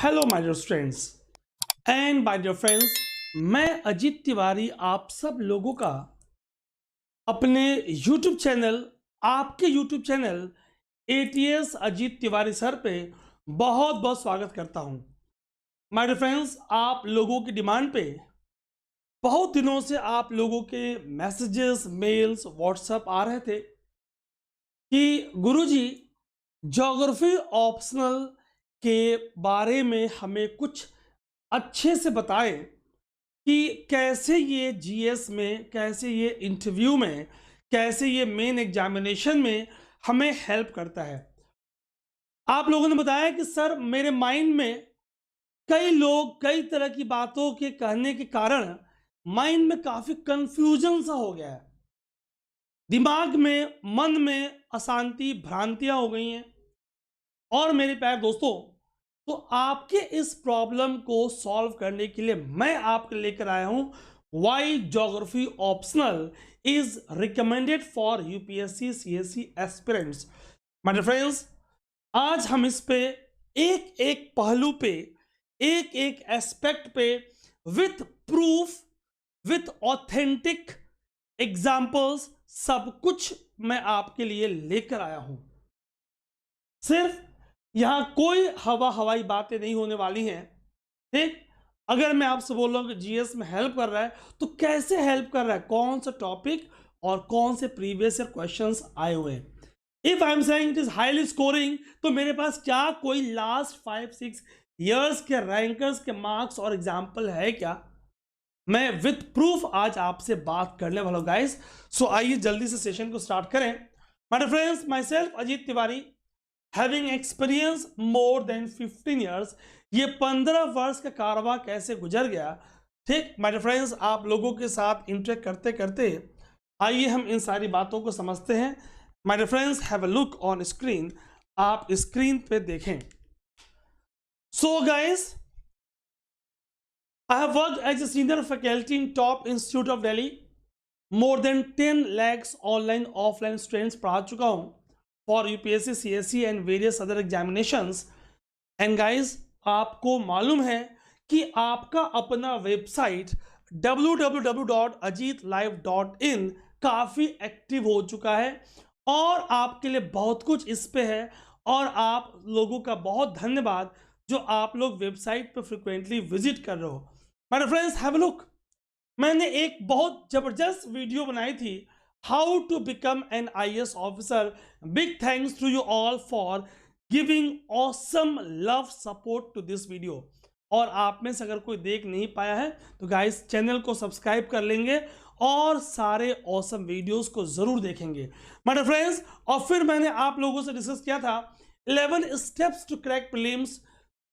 Hello my dear students and my dear friends, मैं अजीत तिवारी आप सब लोगों का अपने YouTube चैनल, आपके YouTube channel ATS Ajit Tiwari sir पे बहुत बहुत स्वागत करता हूं। माय डियर फ्रेंड्स, आप लोगों की डिमांड पे बहुत दिनों से आप लोगों के मैसेजेस, मेल्स, व्हाट्सएप आ रहे थे कि गुरुजी ज्योग्राफी ऑप्शनल के बारे में हमें कुछ अच्छे से बताएं कि कैसे ये जीएस में, कैसे ये इंटरव्यू में, कैसे ये मेन एग्जामिनेशन में हमें हेल्प करता है। आप लोगों ने बताया कि सर मेरे माइंड में कई लोग कई तरह की बातों के कहने के कारण माइंड में काफ़ी कंफ्यूजन सा हो गया है, दिमाग में, मन में अशांति, भ्रांतियां हो गई हैं। और मेरे प्यारे दोस्तों, तो आपके इस प्रॉब्लम को सॉल्व करने के लिए मैं आपके लेकर आया हूं why geography optional is recommended for UPSC CSC aspirants. My dear friends, आज हम इस पे एक एक पहलू पे, एक एक एस्पेक्ट पे with proof, with authentic examples, सब कुछ मैं आपके लिए लेकर आया हूं। सिर्फ यहां कोई हवाई बातें नहीं होने वाली हैं। ठीक, अगर मैं आपसे बोल रहा हूं कि जीएस में हेल्प कर रहा है तो कैसे हेल्प कर रहा है, कौन सा टॉपिक और कौन से प्रीवियस ईयर क्वेश्चंस आए हुए हैं। If I am saying it is highly scoring, तो मेरे पास क्या कोई लास्ट 5-6 ईयर्स के रैंकर्स के मार्क्स और एग्जाम्पल है क्या? मैं विथ प्रूफ आज आपसे बात करने वाला हूं गाइस। सो आइए जल्दी से सेशन को स्टार्ट करें। My dear friends, myself Ajit Tiwari, having experience more than 15 years, ये 15 वर्ष का कारवा कैसे गुजर गया। ठीक माय डियर फ्रेंड्स, आप लोगों के साथ इंटरेक्ट करते करते आइए हम इन सारी बातों को समझते हैं। My dear friends, have a look on screen, आप स्क्रीन पे देखें। So guys, I have worked as a senior faculty in top institute of Delhi. More than 10 lakhs online offline students पढ़ा चुका हूँ for UPSC, CSC and various other examinations. And guys, आपको मालूम है कि आपका अपना वेबसाइट www.ajitlive.in काफ़ी एक्टिव हो चुका है और आपके लिए बहुत कुछ इस पे है। और आप लोगों का बहुत धन्यवाद जो आप लोग वेबसाइट पे फ्रिक्वेंटली विजिट कर रहे हो। My friends, have a look, मैंने एक बहुत जबरदस्त वीडियो बनाई थी, how to become an IAS officer. Big thanks to you all for giving awesome love support to this video. और आप में से अगर कोई देख नहीं पाया है तो गाइस चैनल को सब्सक्राइब कर लेंगे और सारे ऑसम वीडियोस को जरूर देखेंगे माय डियर फ्रेंड्स। और फिर मैंने आप लोगों से डिस्कस किया था 11 स्टेप्स टू क्रैक प्रीलिम्स।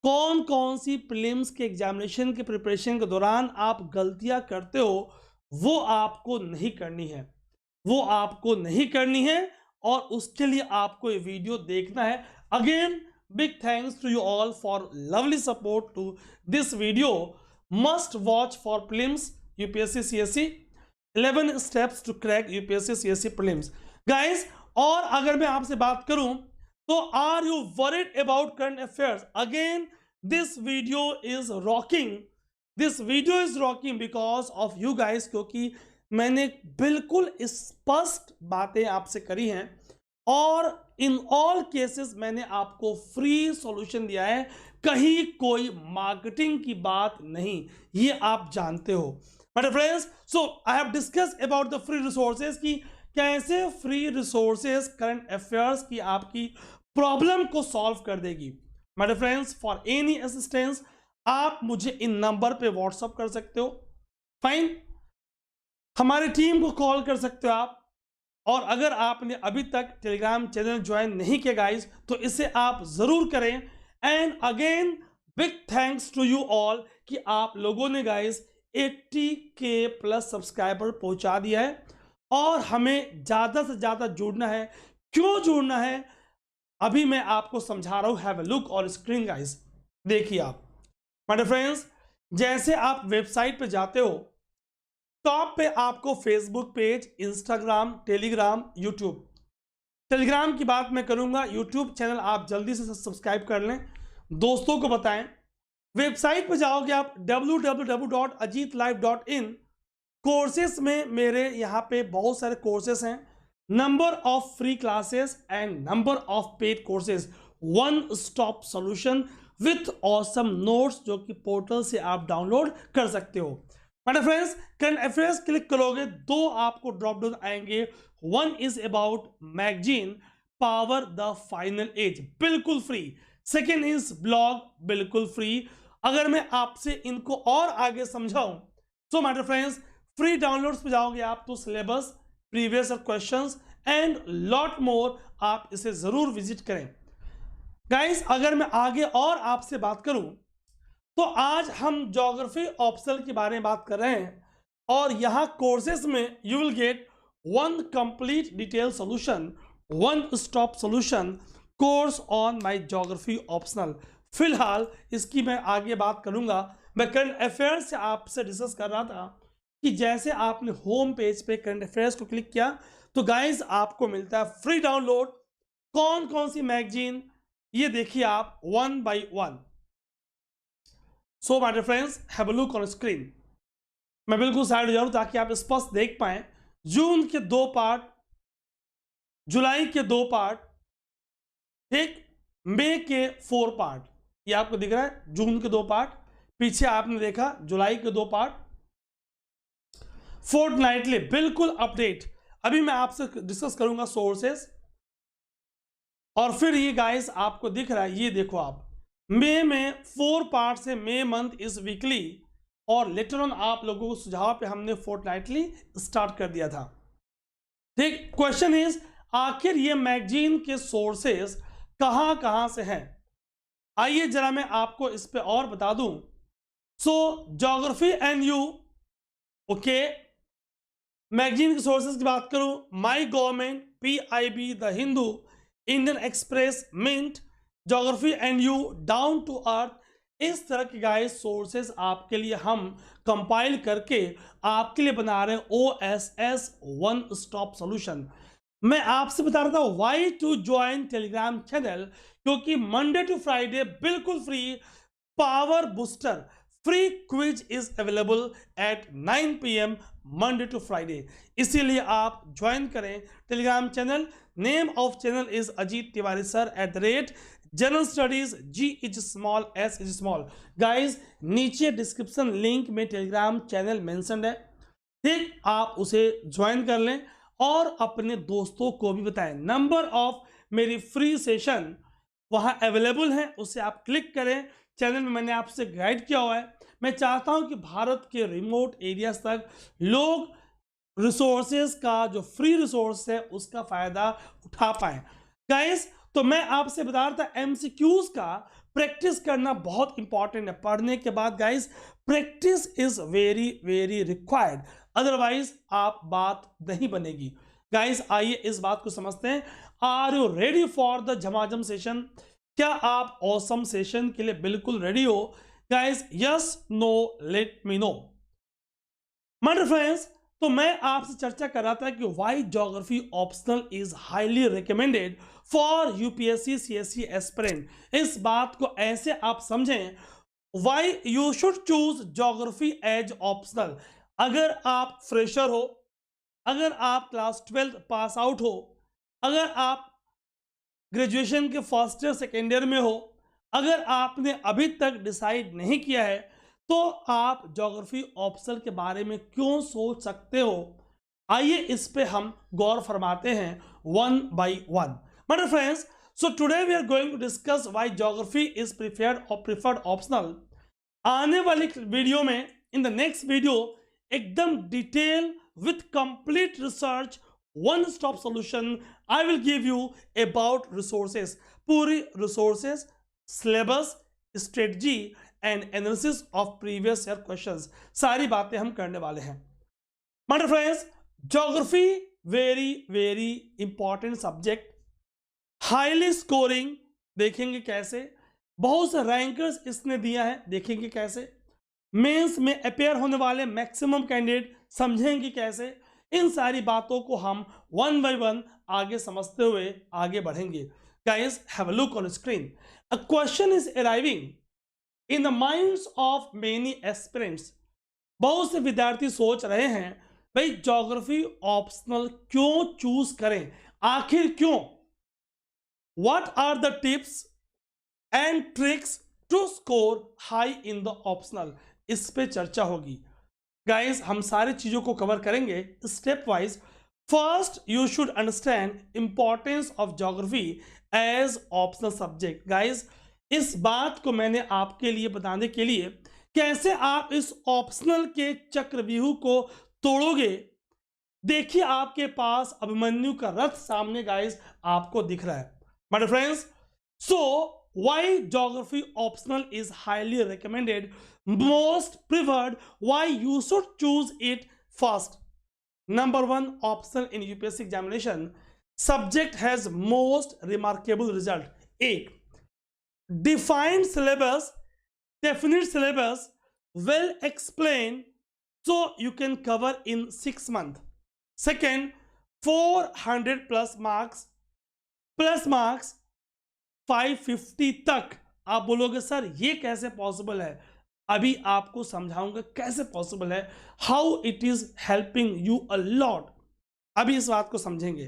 कौन कौन सी प्रीलिम्स के एग्जामिनेशन के प्रिपरेशन के दौरान आप गलतियां करते हो, वो आपको नहीं करनी है, वो आपको नहीं करनी है। और उसके लिए आपको ये वीडियो देखना है। Again big thanks to you all for lovely support to this video. Must watch for prelims UPSC CSC, 11 steps to crack UPSC CSC prelims guys. और अगर मैं आपसे बात करूं तो are you worried about current affairs? Again this video is rocking, this video is rocking because of you guys, क्योंकि मैंने बिल्कुल स्पष्ट बातें आपसे करी हैं और इन ऑल केसेस मैंने आपको फ्री सॉल्यूशन दिया है, कहीं कोई मार्केटिंग की बात नहीं, ये आप जानते हो my friends. So I have discussed about the free resources की कैसे फ्री रिसोर्सेज करंट अफेयर्स की आपकी प्रॉब्लम को सॉल्व कर देगी। My friends, for any assistance आप मुझे इन नंबर पे व्हाट्सअप कर सकते हो, फाइन, हमारी टीम को कॉल कर सकते हो आप। और अगर आपने अभी तक टेलीग्राम चैनल ज्वाइन नहीं किया गाइस तो इसे आप जरूर करें। And again big thanks to you all कि आप लोगों ने गाइस 80K प्लस सब्सक्राइबर पहुंचा दिया है और हमें ज़्यादा से ज़्यादा जुड़ना है। क्यों जुड़ना है अभी मैं आपको समझा रहा हूँ। हैव अ लुक और स्क्रीन गाइस, देखिए आप माय फ्रेंड्स, जैसे आप वेबसाइट पे जाते हो, टॉप पे आपको Facebook page, Instagram, Telegram, YouTube. Telegram की बात मैं करूंगा, यूट्यूब चैनल आप जल्दी से सब्सक्राइब कर लें, दोस्तों को बताएं। वेबसाइट पर जाओगे आप www.ajitlife.in। कोर्सेस में मेरे यहाँ पे बहुत सारे कोर्सेस हैं, number of free classes and number of paid courses, one stop solution with awesome notes जो कि पोर्टल से आप डाउनलोड कर सकते हो। My friends, current affairs click करोगे, दो आपको ड्रॉप डाउन आएंगे। One is about magazine power the final edge, बिल्कुल फ्री। सेकेंड इज ब्लॉग, बिल्कुल फ्री। अगर मैं आपसे इनको और आगे समझाऊं तो माय फ्रेंड्स, फ्री डाउनलोड्स पे जाओगे आप तो syllabus, previous questions and lot more, आप इसे जरूर विजिट करें। गाइस, अगर मैं आगे और आपसे बात करूं तो आज हम ज्योग्राफी ऑप्शनल के बारे में बात कर रहे हैं, और यहां कोर्सेस में you will get one complete detail solution, one stop solution course on my geography optional. फिलहाल इसकी मैं आगे बात करूंगा। मैं करंट अफेयर्स से आपसे डिस्कस कर रहा था कि जैसे आपने होम पेज पे करंट अफेयर्स को क्लिक किया तो गाइस आपको मिलता है फ्री डाउनलोड कौन कौन सी मैगजीन, ये देखिए आप one by one. So my dear friends, have a look on screen. मैं बिल्कुल साइड हो जाऊं ताकि आप स्पष्ट देख पाएं। जून के 2 पार्ट, जुलाई के 2 पार्ट, ठीक, मई के 4 पार्ट, ये आपको दिख रहा है जून के 2 पार्ट, पीछे आपने देखा जुलाई के 2 पार्ट, फोर्टनाइटली बिल्कुल अपडेट। अभी मैं आपसे डिस्कस करूंगा सोर्सेस, और फिर ये गाइस आपको दिख रहा है, ये देखो आप, मई में 4 पार्ट से मई मंथ इज वीकली, और लेटर ऑन आप लोगों को सुझाव पे हमने फोर्टनाइटली स्टार्ट कर दिया था। ठीक, क्वेश्चन इज आखिर ये मैगजीन के सोर्सेस कहां कहां से हैं? आइए जरा मैं आपको इस पे और बता दूं। So Geography and You, okay, magazine के सोर्सेज की बात करूं, my government, PIB, the Hindu, Indian Express, Mint, Geography and You, Down to Earth, इस तरह के गाइस सोर्सेज आपके लिए हम कंपाइल करके आपके लिए बना रहे हैं OSS वन स्टॉप सॉल्यूशन। मैं आपसे बता रहा था why to join Telegram channel, क्योंकि मंडे टू फ्राइडे बिल्कुल free power booster free quiz is available at 9 PM Monday to Friday, इसीलिए आप ज्वाइन करें Telegram channel. Name of channel is Ajit Tiwari sir @ general studies, G is small, S is small. Guys, नीचे description link में Telegram channel mention है, ठीक, आप उसे join कर लें और अपने दोस्तों को भी बताएं। नंबर ऑफ मेरी फ्री सेशन वहाँ अवेलेबल है, उसे आप क्लिक करें। चैनल में मैंने आपसे गाइड किया हुआ है। मैं चाहता हूं कि भारत के रिमोट एरियाज तक लोग रिसोर्सेज का, जो फ्री रिसोर्स है, उसका फायदा उठा पाए। गाइस, तो मैं आपसे बता रहा था MCQs का प्रैक्टिस करना बहुत इंपॉर्टेंट है। पढ़ने के बाद guys practice is very very required, otherwise आप बात नहीं बनेगी। गाइस, आइए इस बात को समझते हैं। Are you ready for the झमाझम सेशन? क्या आप ऑसम सेशन के लिए बिल्कुल रेडी हो? Guys, yes, no, let me know. My friends, तो मैं आपसे चर्चा कर रहा था कि why geography optional is highly recommended for UPSC CSE aspirant. इस बात को ऐसे आप समझें, why you should choose geography as optional. अगर आप फ्रेशर हो, अगर आप क्लास 12 पास आउट हो, अगर आप ग्रेजुएशन के फर्स्ट ईयर सेकेंड ईयर में हो, अगर आपने अभी तक डिसाइड नहीं किया है तो आप ज्योग्राफी ऑप्शनल के बारे में क्यों सोच सकते हो? आइए इस पे हम गौर फरमाते हैं one by one. My friends, so today we are going to discuss why geography is preferred optional. आने वाली वीडियो में, इन द नेक्स्ट वीडियो, एकदम detail with complete research, one stop solution I will give you about resources, पूरी resources, syllabus, strategy and analysis of previous year questions, सारी बातें हम करने वाले हैं। My friends, geography very very important subject, highly scoring, देखेंगे कैसे। बहुत से रैंकर्स इसने दिया है, देखेंगे कैसे। मेंस में अपेयर होने वाले मैक्सिमम कैंडिडेट समझेंगे कैसे। इन सारी बातों को हम वन बाय वन आगे समझते हुए आगे बढ़ेंगे। Guys, have a look on screen. A question is arriving in the minds of many aspirants, बहुत से विद्यार्थी सोच रहे हैं भाई ज्योग्राफी ऑप्शनल क्यों चूज करें, आखिर क्यों। What are the tips and tricks to score high in the optional, इस पे चर्चा होगी गाइस। हम सारी चीजों को कवर करेंगे step wise. First you should understand importance of geography as optional subject. Guys इस बात को मैंने आपके लिए बताने के लिए कैसे आप इस ऑप्शनल के चक्रव्यूह को तोड़ोगे। देखिए आपके पास अभिमन्यु का रथ सामने गाइस आपको दिख रहा है my friends. So why geography optional is highly recommended, most preferred, why you should choose it first. Number one option in UPSC examination subject has most remarkable result. एक, defined syllabus, definite syllabus, well explained, so you can cover in 6 months. Second, 400 plus marks 550 तक। आप बोलोगे sir ये कैसे possible है, अभी आपको समझाऊंगा कैसे पॉसिबल है, how it is helping you a lot, अभी इस बात को समझेंगे।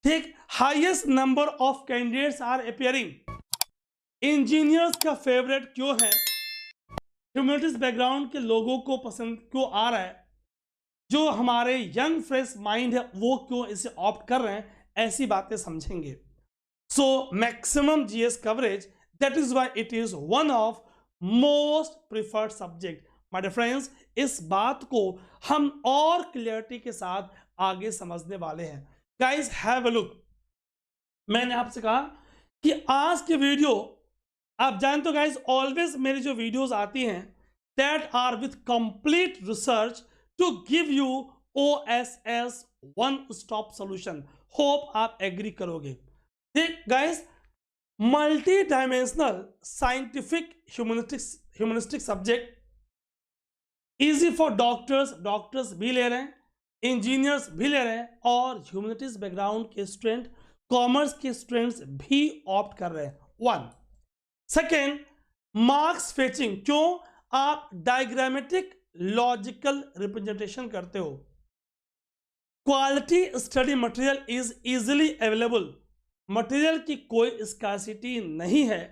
ठीक, highest number of candidates are appearing, engineers का फेवरेट क्यों है, ह्यूमैनिटीज बैकग्राउंड के लोगों को पसंद क्यों आ रहा है, जो हमारे यंग फ्रेश माइंड है वो क्यों इसे ऑप्ट कर रहे हैं, ऐसी बातें समझेंगे। So maximum GS coverage, that is why it is one of most preferred subject. My dear friends इस बात को हम और क्लियरिटी के साथ आगे समझने वाले हैं। गाइस हैव अ लुक, मैंने आपसे कहा कि आज के वीडियो आप जानते हो गाइस, ऑलवेज मेरी जो वीडियोस आती हैं that are with complete research to give you OSS one stop solution. Hope आप एग्री करोगे। ठीक guys, multi dimensional scientific humanistic subject, easy for doctors भी ले रहे हैं, इंजीनियर्स भी ले रहे हैं, और ह्यूमनिटीज बैकग्राउंड के स्टूडेंट, कॉमर्स के स्टूडेंट्स भी ऑप्ट कर रहे हैं। वन, सेकेंड, मार्क्स फेचिंग, क्यों, आप डायग्रामेटिक लॉजिकल रिप्रेजेंटेशन करते हो। Quality study material is easily available, material की कोई स्कार्सिटी नहीं है।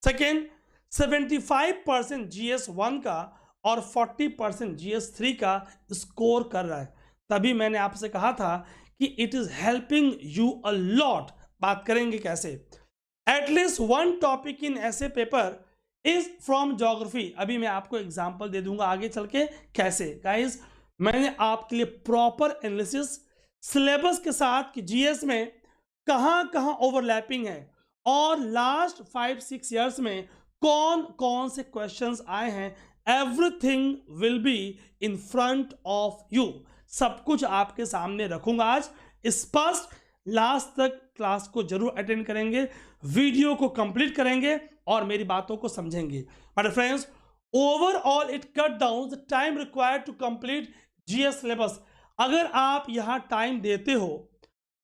सेकेंड, 75% GS1 का और 40% GS3 का स्कोर कर रहा है, तभी मैंने आपसे कहा था कि it is helping you a lot. बात करेंगे कैसे। एटलीस्ट वन टॉपिक इन ऐसे पेपर इज फ्रॉम ज्योग्राफी, अभी मैं आपको एग्जांपल दे दूंगा आगे चल के कैसे। गाइस मैंने आपके लिए प्रॉपर एनालिसिस सिलेबस के साथ कि जीएस में कहां कहां ओवरलैपिंग है और लास्ट 5-6 इयर्स में कौन कौन से क्वेश्चंस आए हैं, everything will be in front of you. सब कुछ आपके सामने रखूंगा आज स्पष्ट। लास्ट तक क्लास को जरूर अटेंड करेंगे, वीडियो को कंप्लीट करेंगे और मेरी बातों को समझेंगे। My friends overall it cut down the time required to complete GS syllabus. अगर आप यहां टाइम देते हो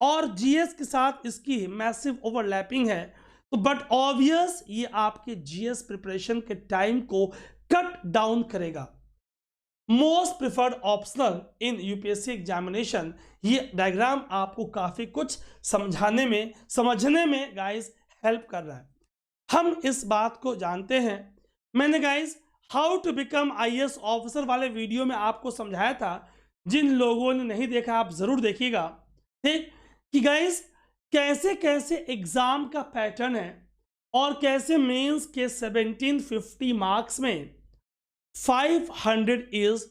और जीएस के साथ इसकी मैसिव ओवरलैपिंग है तो बट ऑब्वियस ये आपके जीएस प्रिपरेशन के टाइम को कट डाउन करेगा। मोस्ट प्रिफर्ड ऑप्शनल इन यूपीएससी एग्जामिनेशन, ये डायग्राम आपको काफी कुछ समझने में गाइस हेल्प कर रहा है। हम इस बात को जानते हैं, मैंने guys how to become IAS officer वाले वीडियो में आपको समझाया था, जिन लोगों ने नहीं देखा आप जरूर देखिएगा। ठीक कि गाइस कैसे कैसे एग्जाम का पैटर्न है और कैसे मेंस के 1750 मार्क्स में 500 इज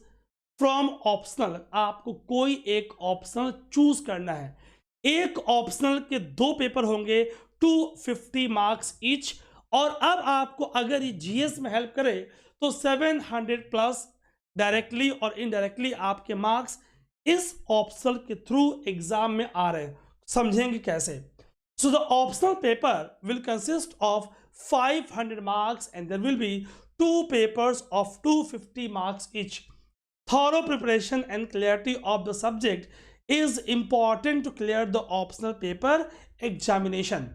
फ्रॉम ऑप्शनल। आपको कोई एक ऑप्शनल चूज करना है, एक ऑप्शनल के 2 पेपर होंगे 250 मार्क्स ईच, और अब आपको अगर ये जीएस में हेल्प करे तो 700 प्लस डायरेक्टली और इनडायरेक्टली आपके मार्क्स इस ऑप्शनल के थ्रू एग्जाम में आ रहे हैं। समझेंगे कैसे। So the optional paper will consist of 500 marks and there will be 2 papers of 250 marks each. Thorough preparation and clarity of the subject is important to clear the optional paper examination.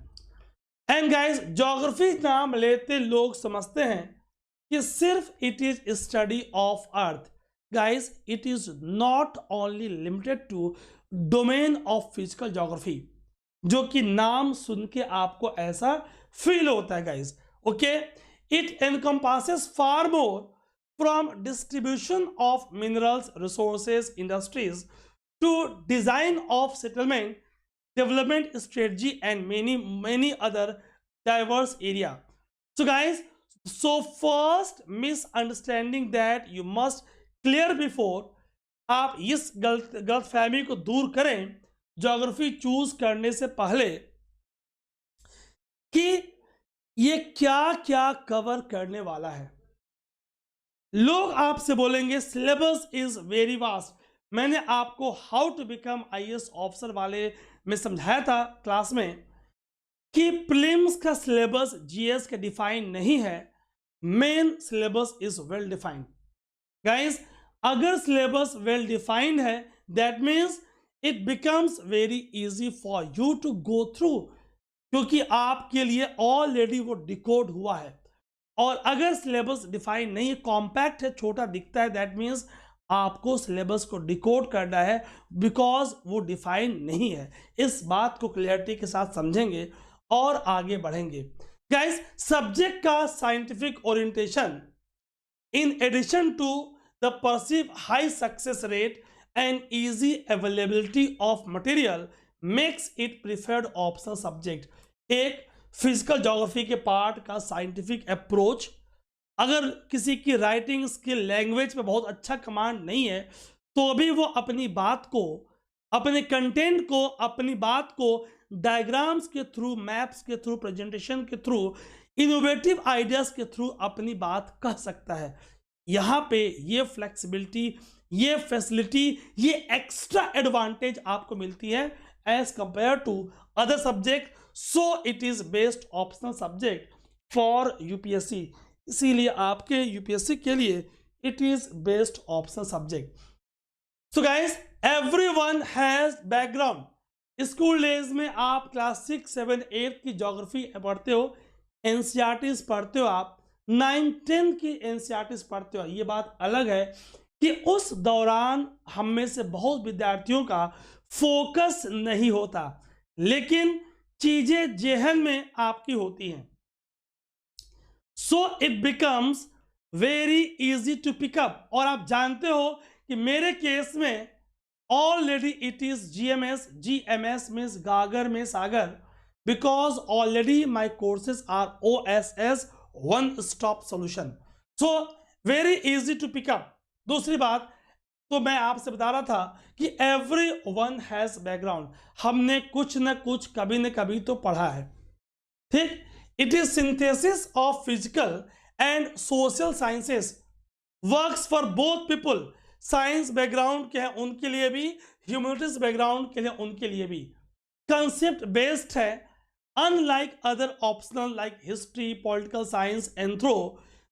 And guys, geography नाम लेते लोग समझते हैं कि सिर्फ it is study of earth. Guys, it is not only limited to domain of physical geography, जो कि नाम सुन के आपको ऐसा फील होता है guys. Okay, it encompasses far more from distribution of minerals, resources, industries to design of settlement, development strategy, and many other diverse area. So guys, so first misunderstanding that you must clear before आप इस गलत फहमी को दूर करें geography choose करने से पहले कि ये क्या क्या कवर करने वाला है। लोग आपसे बोलेंगे सिलेबस इज वेरी वास्ट। मैंने आपको how to become IAS officer वाले में समझाया था क्लास में कि प्रीलिम्स का सिलेबस जीएस का डिफाइन नहीं है, main syllabus is well defined. Guys, अगर सिलेबस वेल डिफाइंड है that means it becomes very easy for you to go through, क्योंकि आपके लिए ऑलरेडी वो डिकोड हुआ है। और अगर सिलेबस डिफाइन नहीं है, कॉम्पैक्ट है, छोटा दिखता है, दैट मीन्स आपको सिलेबस को डिकोड करना है, बिकॉज वो डिफाइन नहीं है। इस बात को क्लियरिटी के साथ समझेंगे और आगे बढ़ेंगे। गाइस, सब्जेक्ट का scientific orientation in addition to the perceive high success rate and easy availability of material makes it preferred optional subject. एक फिजिकल ज्योग्राफी के पार्ट का साइंटिफिक अप्रोच, अगर किसी की राइटिंग स्किल लैंग्वेज पे बहुत अच्छा कमांड नहीं है तो भी वो अपनी बात को, अपने कंटेंट को, अपनी बात को डायग्राम्स के थ्रू, मैप्स के थ्रू, प्रेजेंटेशन के थ्रू, इनोवेटिव आइडियाज के थ्रू अपनी बात कह सकता है। यहाँ पे ये फ्लेक्सिबिलिटी, ये फैसिलिटी, ये एक्स्ट्रा एडवांटेज आपको मिलती है as compare to other subject. So it is best optional subject for UPSC. इसीलिए आपके यूपीएससी के लिए it is best optional subject. So guys, everyone has background. School days में आप क्लास 6, 7, 8 की ज्योग्राफी पढ़ते हो, एनसीईआरटीज पढ़ते हो, आप 9, 10 की एनसीईआरटीज पढ़ते हो। ये बात अलग है कि उस दौरान हम में से बहुत विद्यार्थियों का फोकस नहीं होता, लेकिन चीजें जेहन में आपकी होती हैं। So it becomes very easy to pick up. और आप जानते हो कि मेरे केस में already it is GMS, GMS means गागर में सागर, because already my courses are OSS, one stop solution. So very easy to pick up. दूसरी बात तो मैं आपसे बता रहा था कि एवरी वन हैज बैकग्राउंड। हमने कुछ न कुछ कभी न कभी तो पढ़ा है, ठीक। It is synthesis of physical and social sciences, works for both people। Science background के हैं उनके लिए भी, ह्यूमैनिटीज बैकग्राउंड के लिए उनके लिए भी। कंसेप्ट बेस्ड है, unlike other optional like history, political science, anthro.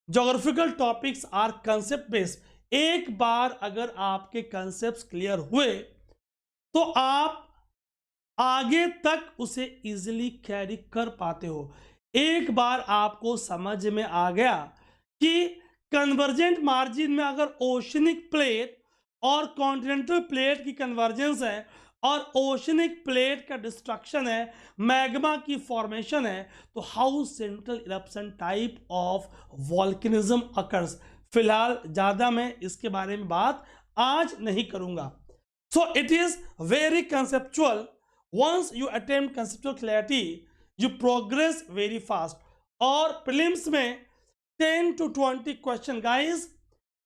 Geographical topics are concept based. एक बार अगर आपके कंसेप्ट क्लियर हुए तो आप आगे तक उसे इजीली कैरी कर पाते हो। एक बार आपको समझ में आ गया कि कन्वर्जेंट मार्जिन में अगर ओशनिक प्लेट और कॉन्टिनेंटल प्लेट की कन्वर्जेंस है और ओशनिक प्लेट का डिस्ट्रक्शन है, मैग्मा की फॉर्मेशन है, तो how central eruption type of volcanism occurs. फिलहाल ज़्यादा मैं इसके बारे में बात आज नहीं करूंगा। So it is very conceptual. Once you attempt conceptual clarity you progress very fast. और प्रीलिम्स में 10 to 20 क्वेश्चन गाइस,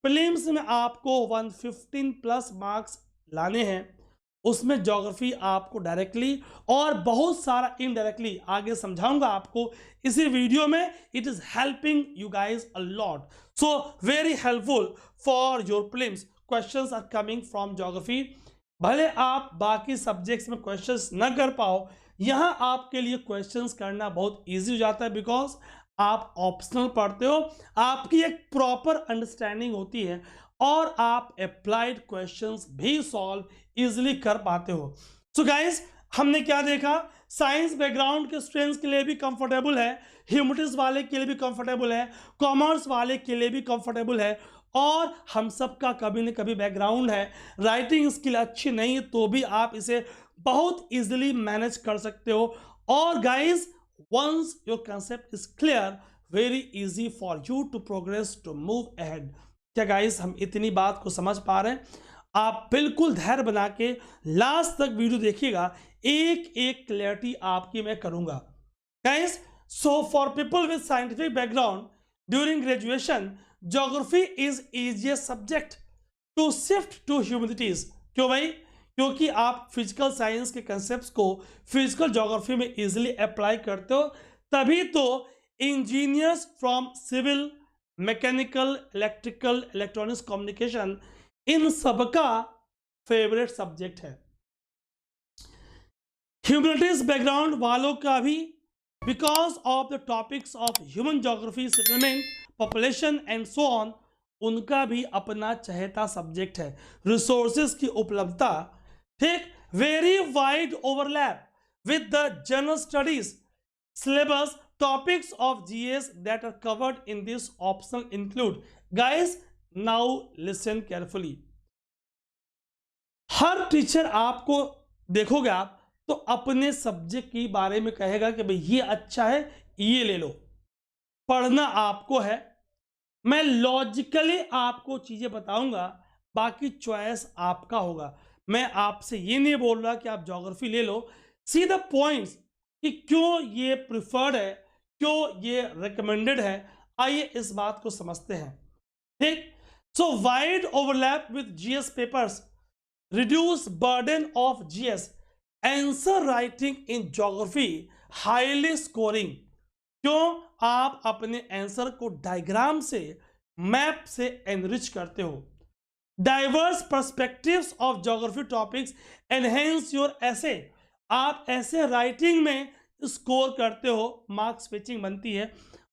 प्रीलिम्स में आपको 115 प्लस मार्क्स लाने हैं। उसमें ज्योग्राफी आपको डायरेक्टली और बहुत सारा इनडायरेक्टली आगे समझाऊंगा आपको इसी वीडियो में। It is helping you guys a lot, so very helpful for your prelims. Questions are coming from geography. भले आप बाकी सब्जेक्ट्स में क्वेश्चंस न कर पाओ, यहाँ आपके लिए क्वेश्चंस करना बहुत इजी हो जाता है, बिकॉज आप ऑप्शनल पढ़ते हो, आपकी एक प्रॉपर अंडरस्टैंडिंग होती है और आप अप्लाइड क्वेश्चंस भी सॉल्व इजीली कर पाते हो। सो गाइस, हमने क्या देखा, साइंस बैकग्राउंड के स्टूडेंट्स के लिए भी कंफर्टेबल है, ह्यूमैनिटीज वाले के लिए भी कंफर्टेबल है, कॉमर्स वाले के लिए भी कंफर्टेबल है, और हम सब का कभी न कभी बैकग्राउंड है, राइटिंग स्किल अच्छी नहीं है तो भी आप इसे बहुत इजीली मैनेज कर सकते हो। और guys, once your concept is clear, very easy for you to progress, to move ahead. क्या गाइस, हम इतनी बात को समझ पा रहे हैं? आप बिल्कुल धैर्य बना के लास्ट तक वीडियो देखिएगा, एक एक क्लैरिटी आपकी मैं करूंगा। Guys, so for people with scientific background during graduation, geography is easiest subject to shift to humanities. क्यों भाई? क्योंकि आप फिजिकल साइंस के कंसेप्ट्स को फिजिकल ज्योग्राफी में इजीली अप्लाई करते हो, तभी तो engineers from civil, mechanical, electrical, electronics, communication, इन सबका फेवरेट सब्जेक्ट है। ह्यूमैनिटीज बैकग्राउंड वालों का भी, because of the topics of human geography, settlement, population and so on, उनका भी अपना चहेता सब्जेक्ट है। रिसोर्सेज की उपलब्धता, ठीक, very wide overlap with the general studies syllabus. Topics of GS that are covered in this option include, guys, now listen carefully. Her teacher आपको देखोगे आप तो अपने सब्जेक्ट के बारे में कहेगा कि भाई ये अच्छा है, ये ले लो। पढ़ना आपको है, मैं लॉजिकली आपको चीजें बताऊंगा, बाकी चॉइस आपका होगा। मैं आपसे ये नहीं बोल रहा कि आप ज्योग्राफी ले लो, सी द पॉइंट्स कि क्यों ये प्रिफर्ड है, क्यों ये रिकमेंडेड है। आइए इस बात को समझते हैं, ठीक। सो wide overlap with GS papers, reduce burden of GS, answer writing in geography, highly scoring. क्यों? आप अपने आंसर को डायग्राम से, मैप से एनरिच करते हो। Diverse perspectives of geography topics enhance your एसे, आप ऐसे राइटिंग में स्कोर करते हो, मार्क्स फिचिंग बनती है।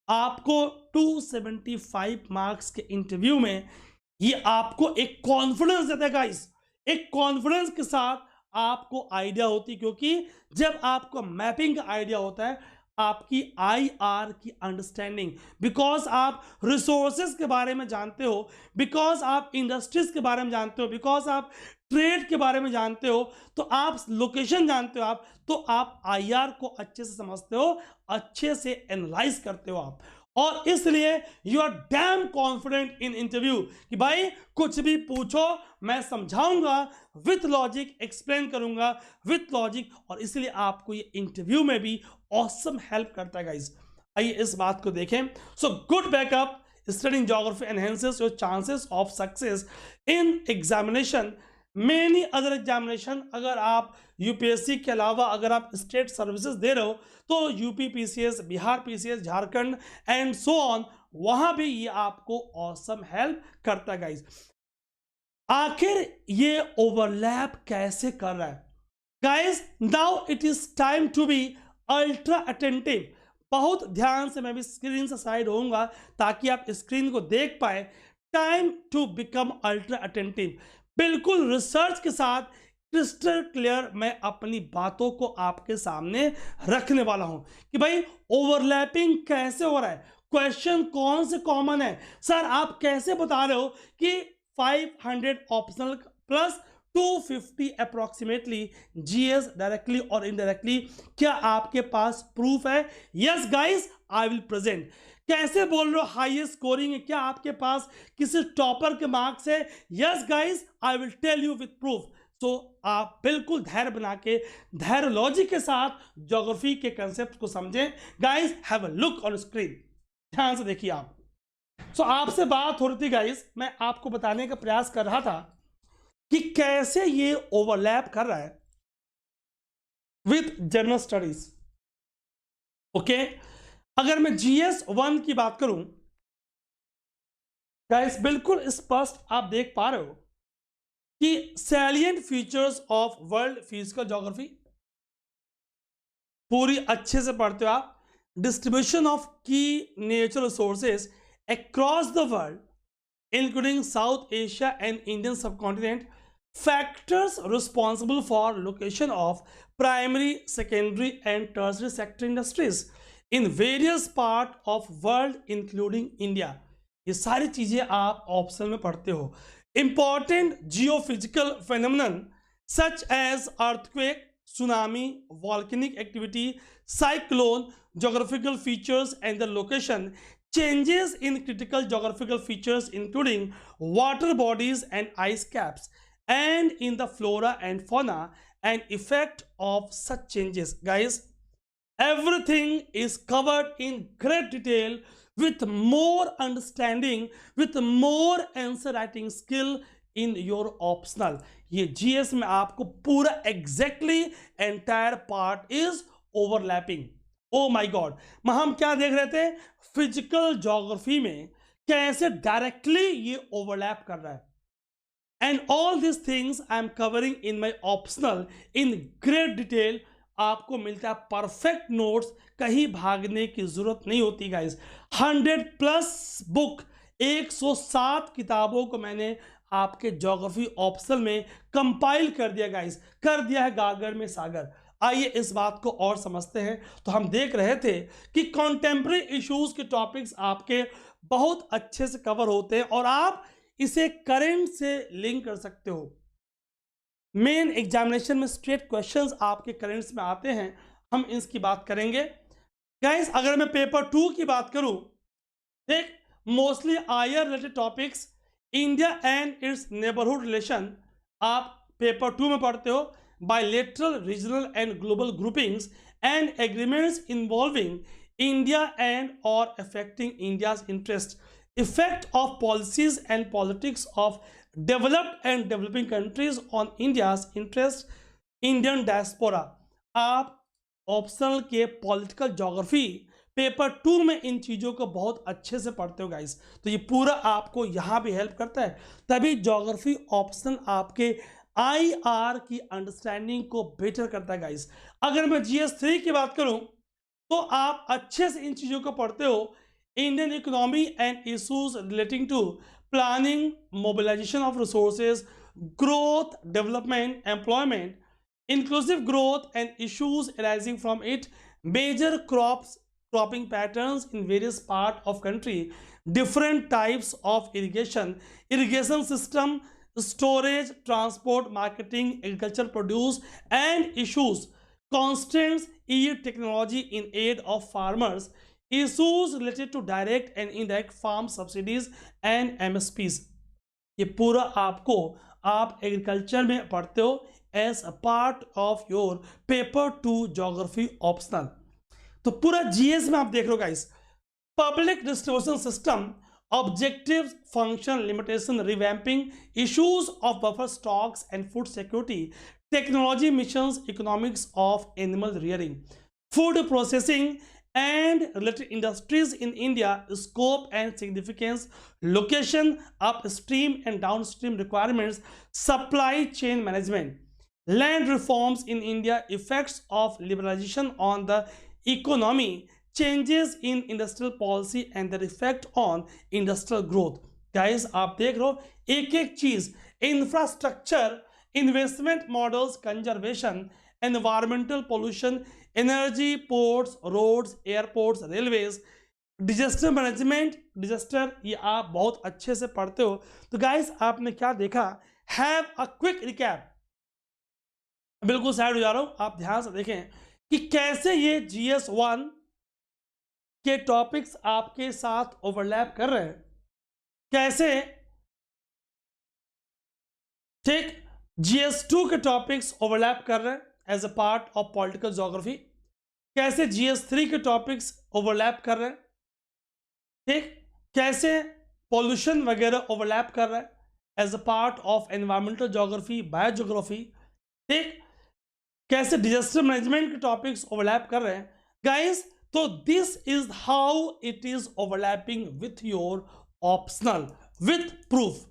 आपको 275 मार्क्स के इंटरव्यू में ये आपको एक कॉन्फिडेंस देता है गाइस, एक कॉन्फिडेंस के साथ आपको आइडिया होती, क्योंकि जब आपको मैपिंग का आइडिया होता है, आपकी आईआर की अंडरस्टैंडिंग, बिकॉज आप रिसोर्सेज के बारे में जानते हो, बिकॉज आप इंडस्ट्रीज के बारे में जानते हो, बिकॉज आप ट्रेड के बारे में जानते हो, तो आप लोकेशन जानते हो, आप तो आप आईआर को अच्छे से समझते हो, अच्छे से एनालाइज करते हो आप, और इसलिए you are damn confident in interview कि भाई कुछ भी पूछो मैं समझाऊंगा, विथ लॉजिक एक्सप्लेन करूंगा, विथ लॉजिक, और इसलिए आपको ये इंटरव्यू में भी ऑसम हेल्प करता है गाइस। आइए इस बात को देखें। So good backup, studying geography enhances your chances of success in examination, many other examination. अगर आप यूपीएससी के अलावा अगर आप स्टेट सर्विसेज दे रहे हो, तो UP PCS, Bihar PCS, Jharkhand and so on, वहां भी ये आपको ऑसम हेल्प करता है गाइस। आखिर ये ओवरलैप कैसे कर रहा है guys? Now it is time to be ultra attentive. बहुत ध्यान से, मैं भी स्क्रीन से साइड होऊंगा ताकि आप स्क्रीन को देख पाए। Time to become ultra attentive, बिल्कुल रिसर्च के साथ क्रिस्टल क्लियर मैं अपनी बातों को आपके सामने रखने वाला हूं कि भाई ओवरलैपिंग कैसे हो रहा है, क्वेश्चन कौन से कॉमन है। सर आप कैसे बता रहे हो कि 500 optional plus 250 approximately GS directly और इनडायरेक्टली, क्या आपके पास प्रूफ है? Yes guys, I will present. कैसे बोल रहे हो हाईएस्ट स्कोरिंग है, क्या आपके पास किसी टॉपर के मार्क्स है? Yes guys, I will tell you with proof. तो आप बिल्कुल धैर्य बना के, धैर्य लॉजिक के साथ ज्योग्राफी के कंसेप्ट को समझें। Guys have a look on screen, ध्यान से देखिए आप। सो आपसे बात हो रही थी गाइस, मैं आपको बताने का प्रयास कर रहा था कि कैसे ये ओवरलैप कर रहा है विथ जनरल स्टडीज। ओके, अगर मैं जीएस 1 की बात करूं गाइस, बिल्कुल स्पष्ट आप देख पा रहे हो कि salient features of world physical geography पूरी अच्छे से पढ़ते हो आप। डिस्ट्रीब्यूशन ऑफ की natural resources across the world including south Asia and Indian subcontinent, factors responsible for location of primary, secondary and tertiary sector industries in various part of world including India। ये सारी चीजें आप option में पढ़ते हो। Important geophysical phenomenon such as earthquake, tsunami, volcanic activity, cyclone, geographical features and the location, changes in critical geographical features including water bodies and ice caps, and in the flora and fauna and effect of such changes। Guys, everything is covered in great detail with more understanding, with more answer writing skill in your optional। ये GS में आपको पूरा exactly entire part is overlapping. Oh my God, हम क्या देख रहे थे, physical geography में कैसे डायरेक्टली ये ओवरलैप कर रहा है। And all this things I am covering in my optional in great detail. आपको मिलता है परफेक्ट नोट्स, कहीं भागने की जरूरत नहीं होती गाइस। 100+ बुक, 107 किताबों को मैंने आपके ज्योग्राफी ऑप्शनल में कंपाइल कर दिया गाइस, कर दिया है गागर में सागर। आइए इस बात को और समझते हैं। तो हम देख रहे थे कि कॉन्टेम्प्रेरी इश्यूज के टॉपिक्स आपके बहुत अच्छे से कवर होते हैं और आप इसे करंट से लिंक कर सकते हो। मेन एग्जामिनेशन में स्ट्रेट क्वेश्चंस आपके करंट्स में आते हैं, हम इसकी बात करेंगे गाइस। अगर मैं पेपर 2 की बात करूं, ठीक, mostly IR related topics, India and its neighbourhood relation आप पेपर 2 में पढ़ते हो, bilateral, regional and global groupings and agreements involving India and और affecting India's interest, effect of policies and politics of developed and developing countries on India's interest, Indian diaspora. आप optional के political geography paper 2 में इन चीज़ों को बहुत अच्छे से पढ़ते हो गाइस, तो ये पूरा आपको यहाँ भी हेल्प करता है। तभी ज्योग्राफी ऑप्शनल आपके आईआर की अंडरस्टैंडिंग को बेटर करता है गाइस। अगर मैं जीएस 3 की बात करूँ तो आप अच्छे से इन चीज़ों को पढ़ते हो। Indian economy and issues relating to planning, mobilisation of resources, growth, development, employment, inclusive growth and issues arising from it, major cropping patterns in various part of country, different types of irrigation system, storage, transport, marketing, agriculture produce and issues, constraints, technology in aid of farmers, issues related to direct and indirect farm subsidies and MSPs। ये पूरा आपको आप agriculture में पढ़ते हो as a part of your paper 2 geography optional. तो पूरा GS में आप देख लो guys, public distribution system, objective, function, limitation, revamping, issues of buffer stocks and food security, technology missions, economics of animal rearing, food processing and related industries in India, scope and significance, location, upstream and downstream requirements, supply chain management, land reforms in India, effects of liberalization on the economy, changes in industrial policy and their effect on industrial growth। guys, आप देख रहे हो एक एक चीज, infrastructure, investment models, conservation, environmental pollution, energy, ports, roads, airports, railways, disaster management, disaster, ये आप बहुत अच्छे से पढ़ते हो। तो गाइस आपने क्या देखा, हैव अ क्विक रिकैप। बिल्कुल साइड हो जा रहा हूं, आप ध्यान से देखें कि कैसे ये जीएस 1 के टॉपिक्स आपके साथ ओवरलैप कर रहे हैं, कैसे ठीक जीएस 2 के टॉपिक्स ओवरलैप कर रहे हैं as a part of political geography, कैसे जीएस 3 के टॉपिक्स ओवरलैप कर रहे हैं, ठीक, कैसे पॉल्यूशन वगैरह ओवरलैप कर रहा है as a part of environmental geography, biogeography, ठीक, कैसे डिजास्टर मैनेजमेंट के टॉपिक्स ओवरलैप कर रहे हैं गाइस। तो this is how it is overlapping with your optional with proof.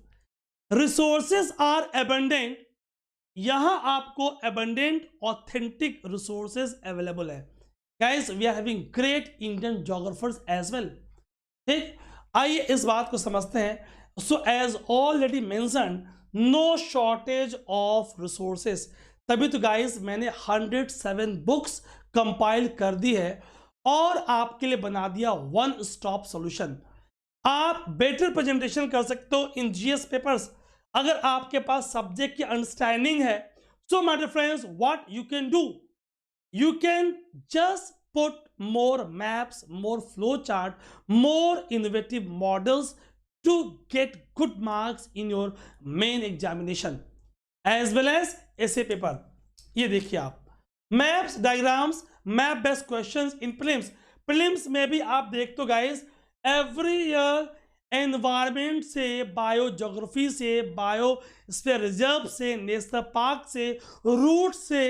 Resources are abundant, यहां आपको एबंडेंट ऑथेंटिक रिसोर्सेज अवेलेबल है guys. We are having great Indian geographers as well, ठीक। आइए इस बात को समझते हैं। So as already mention, no shortage of resources. तभी तो गाइस मैंने 107 बुक्स कंपाइल कर दी है और आपके लिए बना दिया वन स्टॉप सॉल्यूशन। आप बेटर प्रेजेंटेशन कर सकते हो इन जीएस पेपर्स अगर आपके पास सब्जेक्ट की अंडरस्टैंडिंग है। So my dear friends, what you can do, you can just put more maps, more flowchart, more innovative models to get good marks in your main examination as well as essay paper। ये देखिए आप maps, diagrams, map based questions in prelims. Prelims में भी आप देखते हो guys, every year environment से, bio geography से, बायोस्फीयर रिजर्व से, नेशनल पार्क से, रूट से,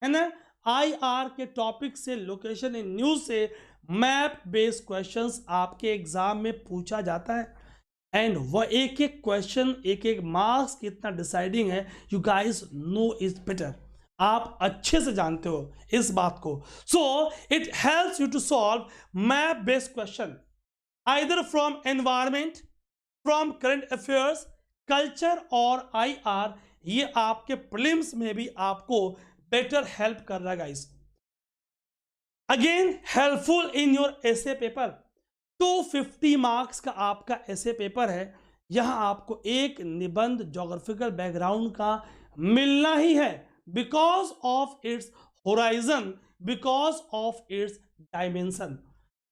है ना, आईआर के टॉपिक से, लोकेशन इन न्यूज से, मैप बेस्ड क्वेश्चंस आपके एग्जाम में पूछा जाता है। एंड वह एक एक क्वेश्चन, एक एक मार्क्स कितना डिसाइडिंग है, you guys know is better. आप अच्छे से जानते हो इस बात को। So it helps you to solve map based question either from environment, from current affairs, culture और आईआर। ये आपके प्रीलिम्स में भी आपको बेटर हेल्प कर रहा है guys. Again helpful in your essay paper. 250 marks का आपका एसे पेपर है। यहां आपको एक निबंध ज्योग्राफिकल बैकग्राउंड का मिलना ही है, because of its horizon, because of its dimension.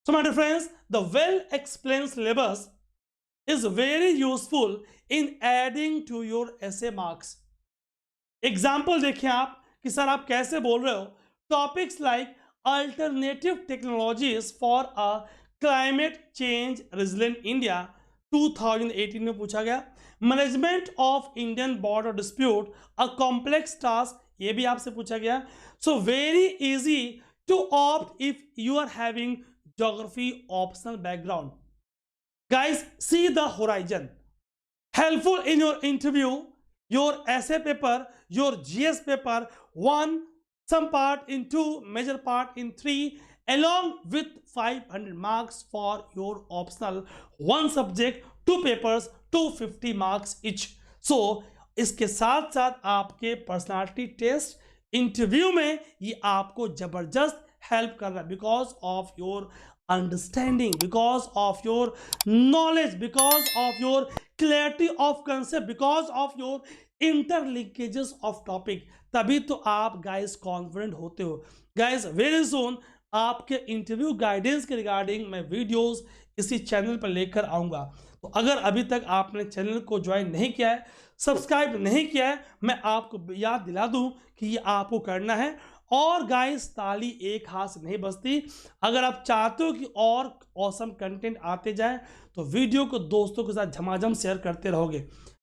So my dear friends, the well explained syllabus is very useful in adding to your essay marks। Example देखिए आप कि सर आप कैसे बोल रहे हो। Topics like alternative technologies for a climate change resilient India 2018 में पूछा गया। Management of Indian border dispute a complex task, ये भी आपसे पूछा गया। So very easy to opt if you are having geography optional background. Guys, see the horizon. Helpful in your interview, your essay paper, your GS paper, one, some part in two, major part in three, along with 500 marks for your optional, one subject, two papers, 250 marks each. So, इसके साथ साथ आपके personality test interview में ये आपको जबरदस्त help कर रहा है, because of your understanding, because of your knowledge, because of your clarity of concept, because of your interlinkages of topic। तभी तो आप गाइस कॉन्फिडेंट होते हो। गाइस वेरी सून आपके इंटरव्यू गाइडेंस के रिगार्डिंग मैं वीडियोस इसी चैनल पर लेकर आऊँगा। तो अगर अभी तक आपने चैनल को ज्वाइन नहीं किया है, सब्सक्राइब नहीं किया है, मैं आपको याद दिला दूं कि ये आपको करना है। और गाइस ताली एक हाथ से नहीं बजती। अगर आप चाहते हो कि और ऑसम कंटेंट आते जाए तो वीडियो को दोस्तों के साथ झमाझम शेयर करते रहोगे।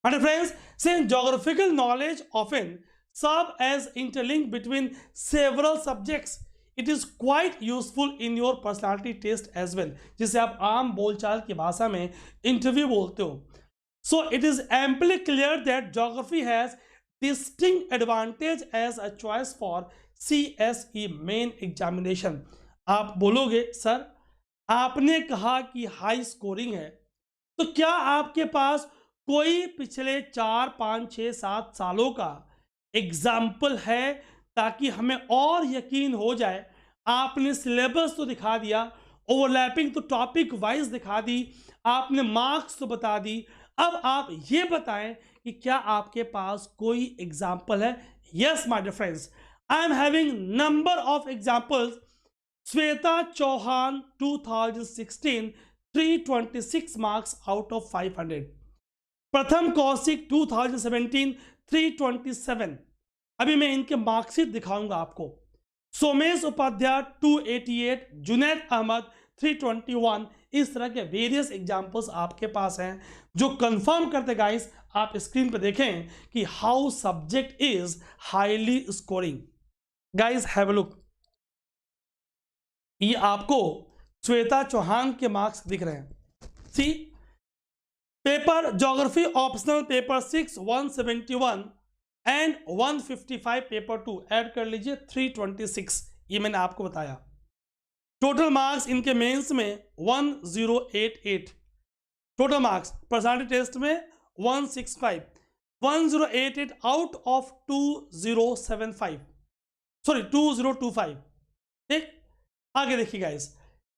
My friends, since geographical knowledge often serve as interlink between several subjects, it is quite useful in your personality test as well, जिसे आप आम बोलचाल की भाषा में इंटरव्यू बोलते हो। So it is amply clear that geography has distinct advantage as a choice for CSE main examination. आप बोलोगे सर आपने कहा कि हाई स्कोरिंग है, तो क्या आपके पास कोई पिछले 4, 5, 6, 7 सालों का एग्जाम्पल है ताकि हमें और यकीन हो जाए। आपने सिलेबस तो दिखा दिया, ओवरलैपिंग तो टॉपिक वाइज दिखा दी, आपने मार्क्स तो बता दी, अब आप ये बताएं कि क्या आपके पास कोई एग्जाम्पल है। Yes my dear friends, I am having number of examples। Sweta Chauhan 2016 326 marks out of 500। प्रथम कौशिक 2017 327। अभी मैं इनके मार्कशीट दिखाऊंगा आपको। सोमेश उपाध्याय 288, जुनैद अहमद 321। इस तरह के वेरियस एग्जाम्पल्स आपके पास हैं जो कंफर्म करते गाइस आप स्क्रीन पर देखें कि how subject is highly scoring. Guys have a look, ये आपको श्वेता चौहान के मार्क्स दिख रहे हैं। See paper geography optional paper 6 171 and 155 paper 2 add कर लीजिए 326। ये मैंने आपको बताया। टोटल मार्क्स इनके मेंस में 1088। टोटल मार्क्स पर्सनालिटी टेस्ट में 165, 1088 आउट ऑफ 2075, सॉरी 2025। ठीक, आगे देखिए गाइस,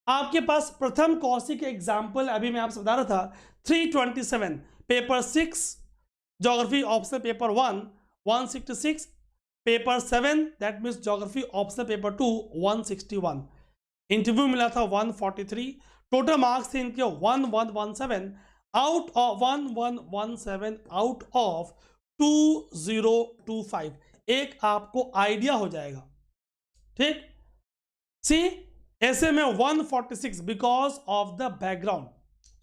आपके पास प्रथम कौशिक एग्जाम्पल अभी मैं आपसे बता रहा था 327, paper 6 geography optional paper 1 166, paper 7 that means geography optional paper 2 161, interview मिला था 143, टोटल मार्क्स थे इनके 1117 आउट ऑफ 1117 आउट ऑफ 2025। एक आपको आइडिया हो जाएगा। ठीक, सी ऐसे में 146 बिकॉज ऑफ द बैकग्राउंड,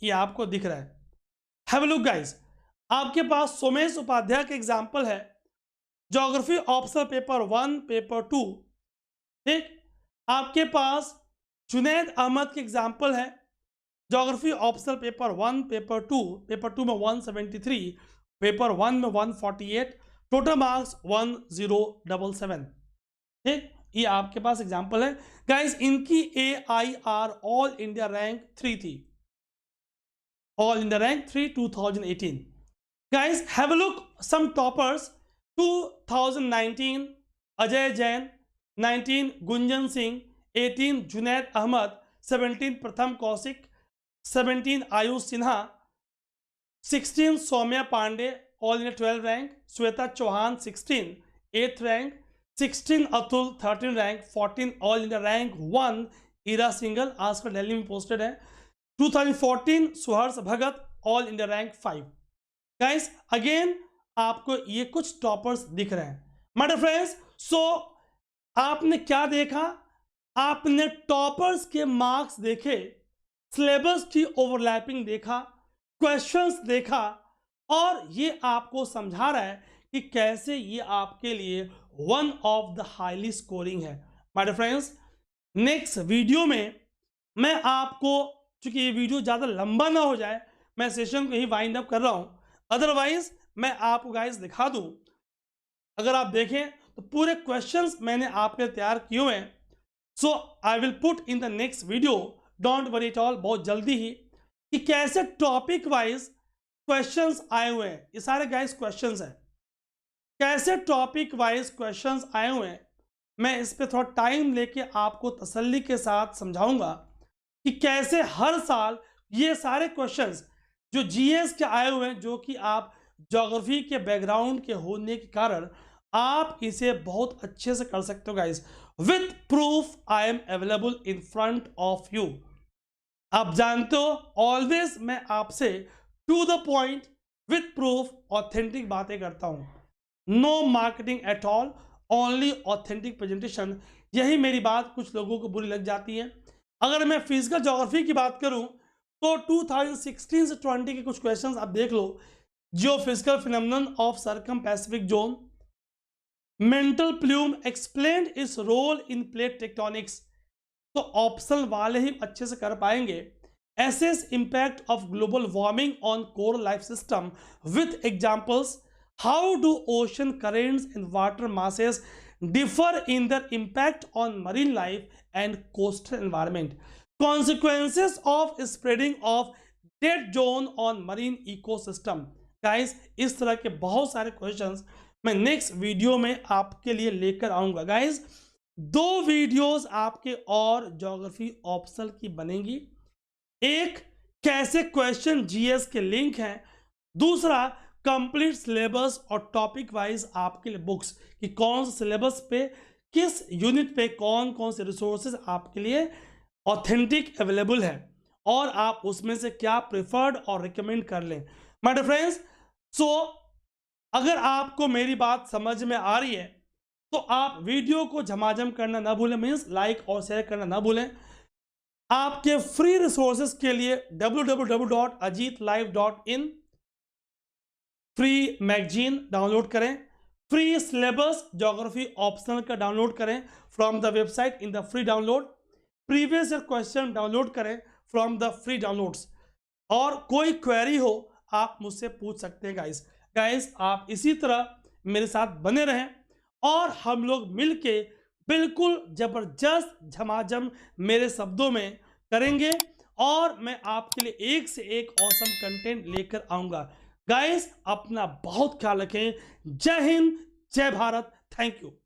ये आपको दिख रहा है। हैव अ लुक गाइस, आपके पास सोमेश उपाध्याय का एग्जाम्पल है ज्योग्राफी ऑप्शनल पेपर 1 पेपर 2। ठीक, आपके पास जुनैद अहमद के एग्जाम्पल है geography optional paper 1 paper 2, paper 2 में 173, पेपर 1 में 148, टोटल मार्क्स 1077। ठीक, ये आपके पास एग्जाम्पल है गाइस। इनकी AIR ऑल इंडिया रैंक 3 थी, all India rank 3 2018। Guys have a look some toppers 2019 Ajay Jain, 19 Gunjan Singh, 18 Junaid Ahmad, 17 Pratham Kaushik, 17 Ayush Sinha, 16 Saumya Pandey all India 12 rank, Shweta Chauhan 16 8th rank, 16 Atul 13 rank, 14 all India rank 1 Ira Singhal, आजकल दिल्ली में पोस्टेड है, 2014 Suharsh Bhagat all India rank 5। Guys again आपको ये कुछ टॉपर्स दिख रहे हैं माय डियर फ्रेंड्स। सो आपने क्या देखा, आपने टॉपर्स के मार्क्स देखे, सिलेबस की ओवरलैपिंग देखा, क्वेश्चंस देखा, और ये आपको समझा रहा है कि कैसे ये आपके लिए one of the highly scoring है। My dear friends, next video में मैं आपको, चूंकि ये वीडियो ज़्यादा लंबा ना हो जाए, मैं सेशन को ही वाइंड अप कर रहा हूँ, अदरवाइज मैं आपको गाइस दिखा दूँ, अगर आप देखें तो पूरे क्वेश्चंस मैंने आपके लिए तैयार किए हुए हैं। So I will put in the next video, don't worry at all, बहुत जल्दी ही, कि कैसे टॉपिक वाइज क्वेश्चंस आए हुए हैं। ये सारे गाइस क्वेश्चंस हैं, कैसे टॉपिक वाइज क्वेश्चंस आए हुए हैं, मैं इस पे थोड़ा टाइम लेके आपको तसल्ली के साथ समझाऊंगा कि कैसे हर साल ये सारे क्वेश्चंस जो जीएस के आए हुए हैं, जो कि आप ज्योग्राफी के बैकग्राउंड के होने के कारण आप इसे बहुत अच्छे से कर सकते हो guys. With proof I am available in front of you. आप जानते हो ऑलवेज मैं आपसे to the point with proof authentic बातें करता हूं। No marketing at all, only authentic presentation. यही मेरी बात कुछ लोगों को बुरी लग जाती है। अगर मैं फिजिकल ज्योग्राफी की बात करूं तो 2016 से 20 के कुछ क्वेश्चंस आप देख लो। Geophysical phenomenon of circum Pacific zone, mantle plume explained its role in plate tectonics, तो ऑप्शनल वाले ही अच्छे से कर पाएंगे। Assess impact of global warming on coral life system with examples. How do ocean currents and water masses differ in their impact on marine life and coastal environment, consequences of spreading of dead zone on marine ecosystem। Guys इस तरह के बहुत सारे questions मैं next video में आपके लिए लेकर आऊंगा। गाइस 2 वीडियोस आपके और ज्योग्राफी ऑप्शनल की बनेंगी। एक कैसे क्वेश्चन जीएस के लिंक हैं, दूसरा कंप्लीट सिलेबस और टॉपिक वाइज आपके लिए बुक्स कि कौन से सिलेबस पे किस यूनिट पे कौन कौन से रिसोर्सेज आपके लिए ऑथेंटिक अवेलेबल है और आप उसमें से क्या प्रेफर्ड और रिकमेंड कर लें। माय डियर फ्रेंड्स, सो अगर आपको मेरी बात समझ में आ रही है तो आप वीडियो को झमाझम करना ना भूलें, मीन्स लाइक और शेयर करना ना भूलें। आपके फ्री रिसोर्सेज के लिए www.ajitlive.in फ्री मैगजीन डाउनलोड करें, फ्री सिलेबस ज्योग्राफी ऑप्शनल का डाउनलोड करें from the website in the free download, previous year question download करें फ्रॉम द फ्री डाउनलोड्स, और कोई क्वेरी हो आप मुझसे पूछ सकते हैं। गाइस आप इसी तरह मेरे साथ बने रहें और हम लोग मिलके बिल्कुल जबरदस्त झमाझम मेरे शब्दों में करेंगे और मैं आपके लिए एक से एक ऑसम कंटेंट लेकर आऊंगा। गाइस, अपना बहुत ख्याल रखें। जय हिंद, जय भारत, थैंक यू।